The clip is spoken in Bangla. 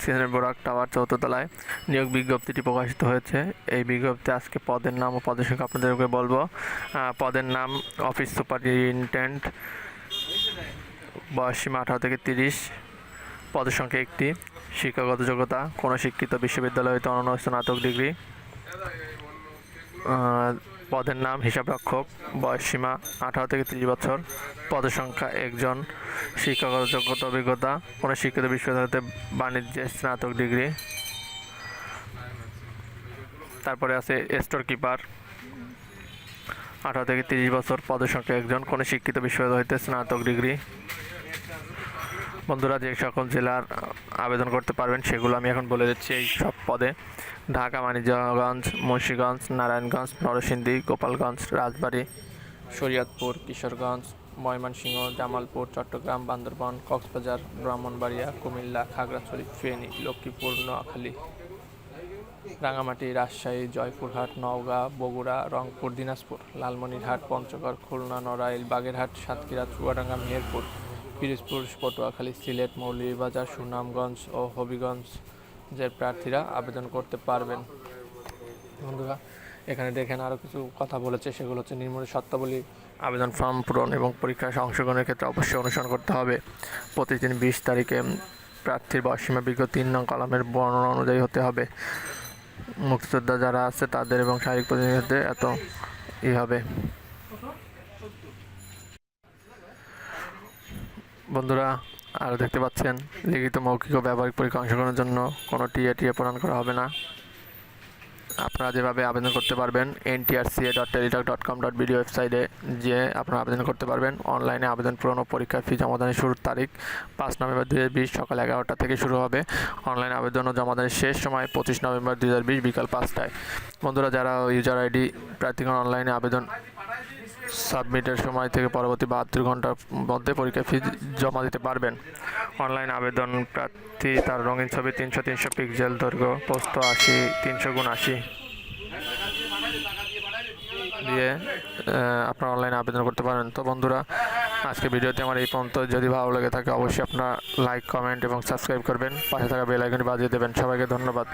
অক্সিজেনের বোরাক টাওয়ার 4th তলায় নিয়োগ বিজ্ঞপ্তিটি প্রকাশিত হয়েছে। এই বিজ্ঞপ্তি আজকে পদের নাম ও পদের সংখ্যা আপনাদেরকে বলবো। পদের নাম অফিস সুপারিনটেন্ডেন্ট, বয়সসীমা 18 থেকে 30, পদের সংখ্যা 1টি, শিক্ষাগত যোগ্যতা কোনো শিক্ষিত বিশ্ববিদ্যালয় হইতে অনন্য স্নাতক ডিগ্রি। পদের নাম হিসাবরক্ষক, বয়সসীমা 18 থেকে 30 বছর, পদের সংখ্যা 1জন, শিক্ষাগত যোগ্যতা অভিজ্ঞতা কোনো শিক্ষিত বিশ্ববিদ্যালয় হতে বাণিজ্যে স্নাতক ডিগ্রি। তারপরে আছে স্টোর কিপার, 18 থেকে 30 বছর, পদের সংখ্যা 1জন, কোনো শিক্ষিত বিশ্ববিদ্যালয় হতে স্নাতক ডিগ্রি। বন্ধুরা, যে সকল জেলার আবেদন করতে পারবেন সেগুলো আমি এখন বলে দিচ্ছি। এই সব পদে: ঢাকা, মানিকগঞ্জ, মুন্সিগঞ্জ, নারায়ণগঞ্জ, নরসিংদী, গোপালগঞ্জ, রাজবাড়ী, শরীয়তপুর, কিশোরগঞ্জ, ময়মনসিংহ, জামালপুর, চট্টগ্রাম, বান্দরবান, কক্সবাজার, ব্রাহ্মণবাড়িয়া, কুমিল্লা, খাগড়াছড়ি, ফেনী, লক্ষ্মীপুর, নোয়াখালী, রাঙামাটি, রাজশাহী, জয়পুরহাট, নওগাঁ, বগুড়া, রংপুর, দিনাজপুর, লালমনিরহাট, পঞ্চগড়, খুলনা, নড়াইল, বাগেরহাট, সাতক্ষীরা, চুয়াডাঙ্গা, মেহেরপুর, পিরোজপুর, পটুয়াখালী, সিলেট, মৌলভীবাজার, সুনামগঞ্জ ও হবিগঞ্জের প্রার্থীরা আবেদন করতে পারবেন। বন্ধুরা, এখানে দেখেন আরও কিছু কথা বলেছে, সেগুলো হচ্ছে: নিম্নের শর্তাবলী আবেদন ফর্ম পূরণ এবং পরীক্ষায় অংশগ্রহণের ক্ষেত্রে অবশ্যই অনুসরণ করতে হবে। প্রতিদিন 20 তারিখে প্রার্থীর বয়সসীমা বিগত 3 নং কলামের বর্ণনা অনুযায়ী হতে হবে। মুক্তিযোদ্ধা যারা আছে তাদের এবং শারীরিক প্রতিনিধিত্বে হবে। বন্ধুরা, আরও দেখতে পাচ্ছেন লিখিত, মৌখিক ও ব্যবহারিক পরীক্ষা অংশগ্রহণের জন্য কোনো টিএ প্রদান করা হবে না। আপনারা যেভাবে আবেদন করতে পারবেন, ntrca.teletalk.com.bd ওয়েবসাইটে যে আপনারা আবেদন করতে পারবেন। অনলাইনে আবেদন পূরণ ও পরীক্ষার ফি জমাদানের শুরুর তারিখ 5 নভেম্বর 2020 সকাল 11টা থেকে শুরু হবে। অনলাইন আবেদন ও জমাদানের শেষ সময় 25 নভেম্বর 2020 বিকাল 5টায়। বন্ধুরা, যারা ইউজার আইডি প্রার্থীগণ অনলাইনে আবেদন সাবমিটের সময় থেকে পরবর্তী 72 ঘন্টার মধ্যে পরীক্ষার ফি জমা দিতে পারবেন। অনলাইন আবেদন প্রার্থী তার রঙিন ছবি 300 পিক্সেল দৈর্ঘ্য, প্রস্থ 80 300x80 দিয়ে আপনারা অনলাইনে আবেদন করতে পারেন। তো বন্ধুরা, আজকে ভিডিওতে আমার এই পর্যন্ত। যদি ভালো লেগে থাকে অবশ্যই আপনারা লাইক, কমেন্ট এবং সাবস্ক্রাইব করবেন। পাশে থাকা বেল আইকনটি বাজিয়ে দেবেন। সবাইকে ধন্যবাদ।